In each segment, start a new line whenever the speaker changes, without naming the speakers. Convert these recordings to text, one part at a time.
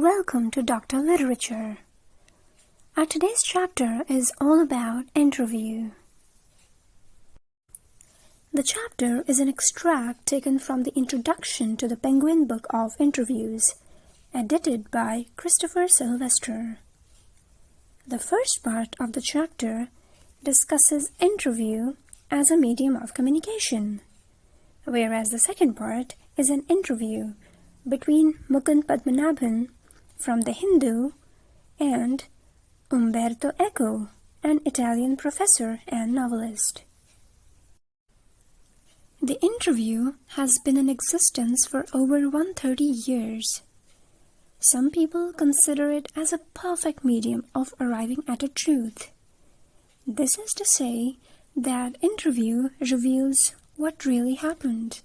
Welcome to Dr. Literature. Our today's chapter is all about interview. The chapter is an extract taken from the introduction to the Penguin Book of Interviews, edited by Christopher Sylvester. The first part of the chapter discusses interview as a medium of communication, whereas the second part is an interview between Mukund Padmanabhan from the Hindu and Umberto Eco, an Italian professor and novelist. The interview has been in existence for over 130 years. Some people consider it as a perfect medium of arriving at a truth. This is to say that interview reveals what really happened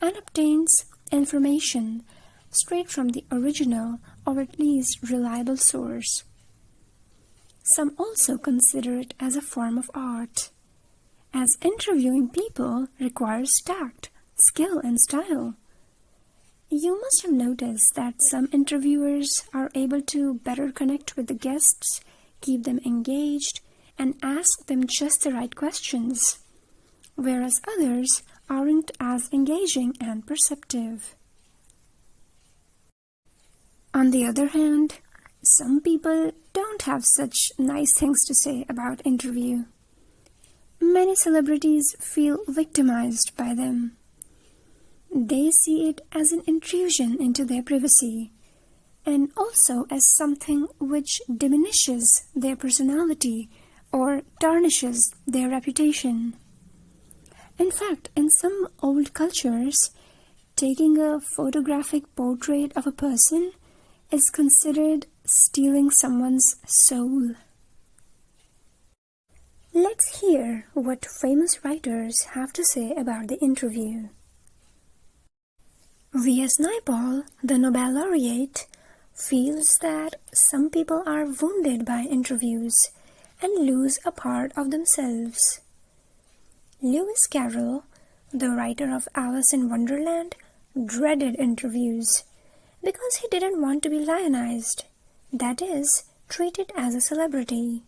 and obtains information straight from the original or at least reliable source. Some also consider it as a form of art, as interviewing people requires tact, skill, and style. You must have noticed that some interviewers are able to better connect with the guests, keep them engaged, and ask them just the right questions, whereas others aren't as engaging and perceptive. On the other hand, some people don't have such nice things to say about interview. Many celebrities feel victimized by them. They see it as an intrusion into their privacy, and also as something which diminishes their personality or tarnishes their reputation. In fact, in some old cultures, taking a photographic portrait of a person is considered stealing someone's soul. Let's hear what famous writers have to say about the interview. V.S. Naipaul, the Nobel laureate, feels that some people are wounded by interviews and lose a part of themselves. Lewis Carroll, the writer of Alice in Wonderland, dreaded interviews because he didn't want to be lionized, that is, treated as a celebrity.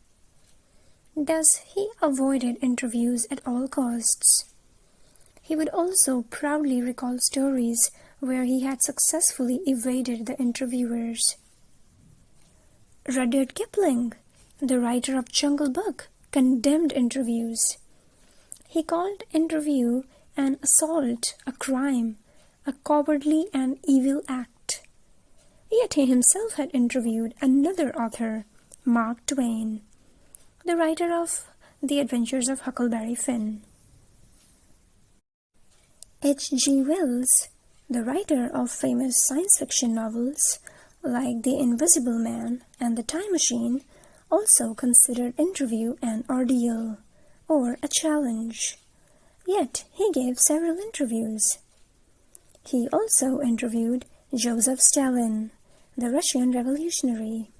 Thus, he avoided interviews at all costs. He would also proudly recall stories where he had successfully evaded the interviewers. Rudyard Kipling, the writer of Jungle Book, condemned interviews. He called interview an assault, a crime, a cowardly and evil act. Yet he himself had interviewed another author, Mark Twain, the writer of The Adventures of Huckleberry Finn. H.G. Wells, the writer of famous science fiction novels like The Invisible Man and The Time Machine, also considered interview an ordeal or a challenge. Yet he gave several interviews. He also interviewed Joseph Stalin, the Russian revolutionary.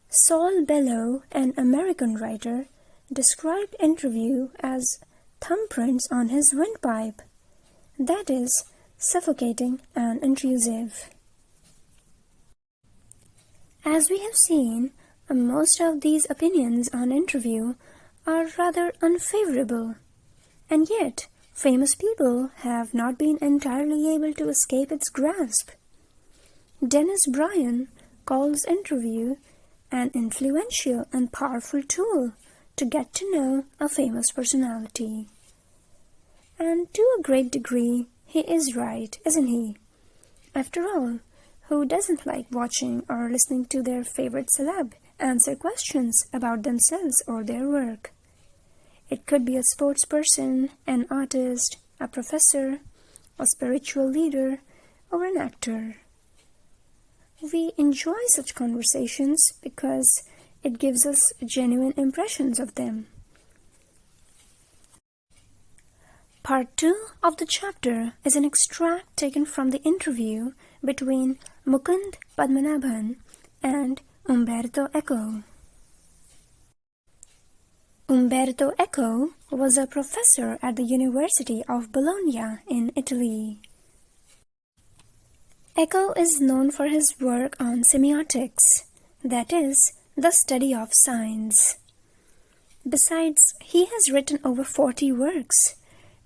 Saul Bellow, an American writer, described interview as thumbprints on his windpipe, that is, suffocating and intrusive. As we have seen, most of these opinions on interview are rather unfavorable, and yet famous people have not been entirely able to escape its grasp. Dennis Bryan calls interview an influential and powerful tool to get to know a famous personality. And to a great degree, he is right, isn't he? After all, who doesn't like watching or listening to their favorite celeb answer questions about themselves or their work? It could be a sports person, an artist, a professor, a spiritual leader, or an actor. We enjoy such conversations because it gives us genuine impressions of them. Part 2 of the chapter is an extract taken from the interview between Mukund Padmanabhan and Umberto Eco. Umberto Eco was a professor at the University of Bologna in Italy. Eco is known for his work on semiotics, that is, the study of signs. Besides, he has written over 40 works,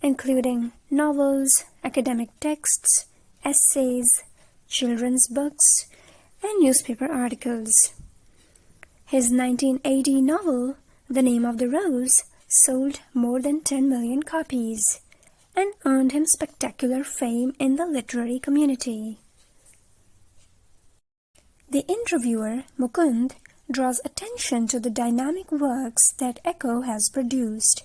including novels, academic texts, essays, children's books, and newspaper articles. His 1980 novel, The Name of the Rose, sold more than 10 million copies and earned him spectacular fame in the literary community. The interviewer, Mukund, draws attention to the dynamic works that Eco has produced.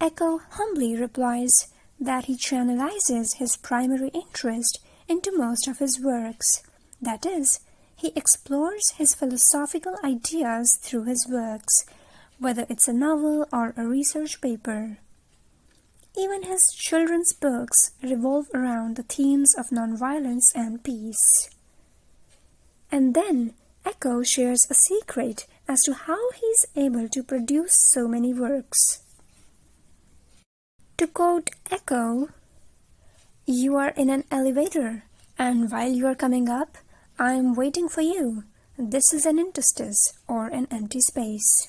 Eco humbly replies that he channelizes his primary interest into most of his works. That is, he explores his philosophical ideas through his works, whether it's a novel or a research paper. Even his children's books revolve around the themes of nonviolence and peace. And then Eco shares a secret as to how he's able to produce so many works. To quote Eco, "You are in an elevator, and while you are coming up, I am waiting for you. This is an interstice, or an empty space."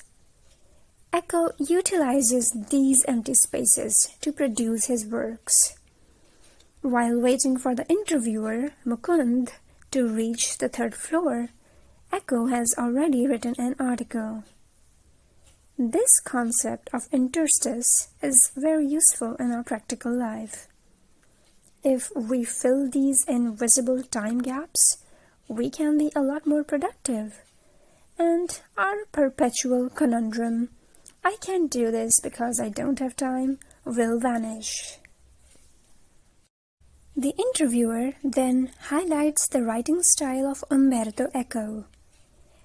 Eco utilizes these empty spaces to produce his works. While waiting for the interviewer, Mukund, to reach the third floor, Eco has already written an article. This concept of interstice is very useful in our practical life. If we fill these invisible time gaps, we can be a lot more productive. And our perpetual conundrum, "I can't do this because I don't have time," will vanish. The interviewer then highlights the writing style of Umberto Eco.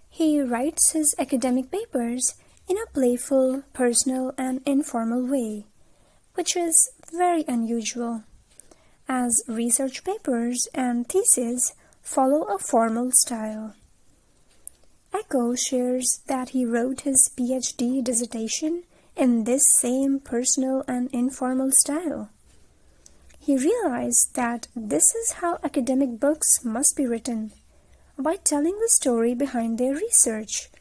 He writes his academic papers in a playful, personal, and informal way, which is very unusual, as research papers and theses follow a formal style. Eco shares that he wrote his PhD dissertation in this same personal and informal style. He realized that this is how academic books must be written, by telling the story behind their research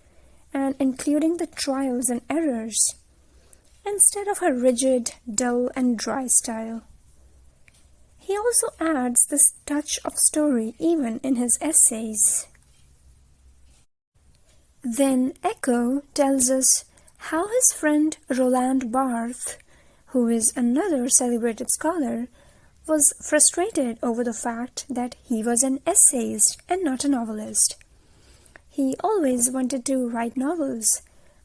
and including the trials and errors, instead of a rigid, dull, and dry style. He also adds this touch of story even in his essays. Then Eco tells us how his friend Roland Barthes, who is another celebrated scholar, was frustrated over the fact that he was an essayist and not a novelist. He always wanted to write novels,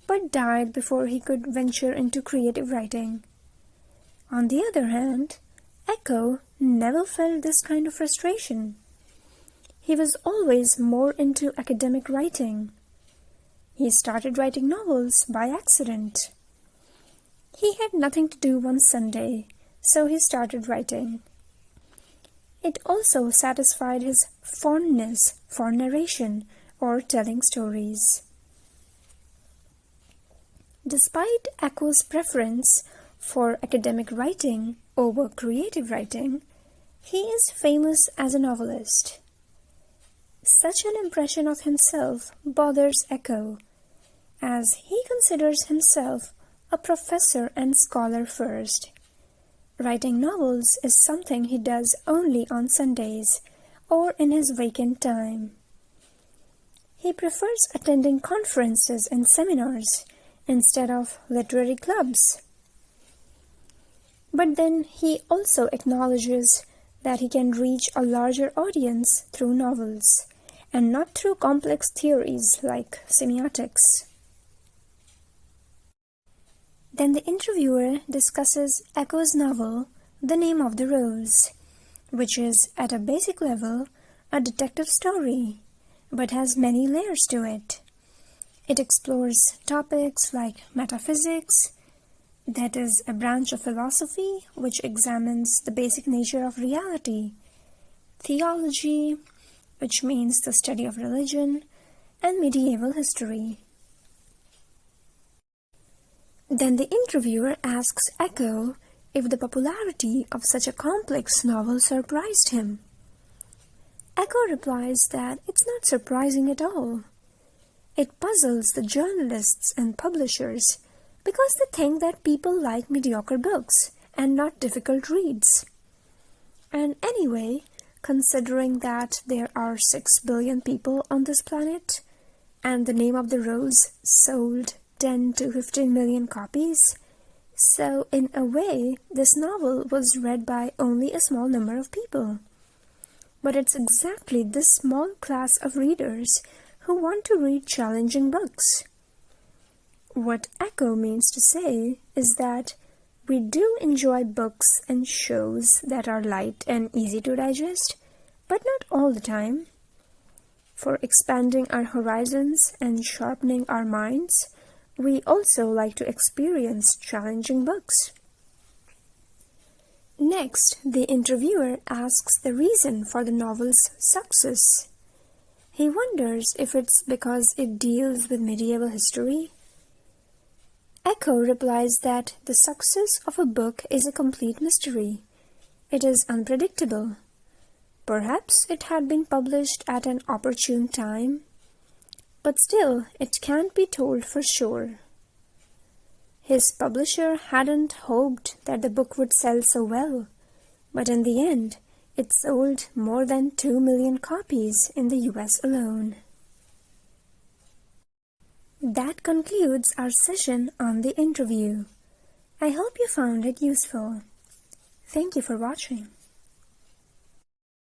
but died before he could venture into creative writing. On the other hand, Eco never felt this kind of frustration. He was always more into academic writing. He started writing novels by accident. He had nothing to do one Sunday, so he started writing. It also satisfied his fondness for narration or telling stories. Despite Eco's preference for academic writing over creative writing, he is famous as a novelist. Such an impression of himself bothers Eco, as he considers himself a professor and scholar first. Writing novels is something he does only on Sundays or in his vacant time. He prefers attending conferences and seminars instead of literary clubs. But then he also acknowledges that he can reach a larger audience through novels, and not through complex theories like semiotics. Then the interviewer discusses Eco's novel, The Name of the Rose, which is, at a basic level, a detective story, but has many layers to it. It explores topics like metaphysics, that is, a branch of philosophy which examines the basic nature of reality, theology, which means the study of religion, and medieval history. Then the interviewer asks Eco if the popularity of such a complex novel surprised him. Echo replies that it's not surprising at all. It puzzles the journalists and publishers because they think that people like mediocre books and not difficult reads. And anyway, considering that there are 6 billion people on this planet, and The Name of the Rose sold 10 to 15 million copies, so in a way, this novel was read by only a small number of people. But it's exactly this small class of readers who want to read challenging books. What Echo means to say is that we do enjoy books and shows that are light and easy to digest, but not all the time. For expanding our horizons and sharpening our minds, we also like to experience challenging books. Next, the interviewer asks the reason for the novel's success. He wonders if it's because it deals with medieval history. Echo replies that the success of a book is a complete mystery. It is unpredictable. Perhaps it had been published at an opportune time, but still it can't be told for sure. His publisher hadn't hoped that the book would sell so well, but in the end, it sold more than 2 million copies in the US alone. That concludes our session on the interview. I hope you found it useful. Thank you for watching.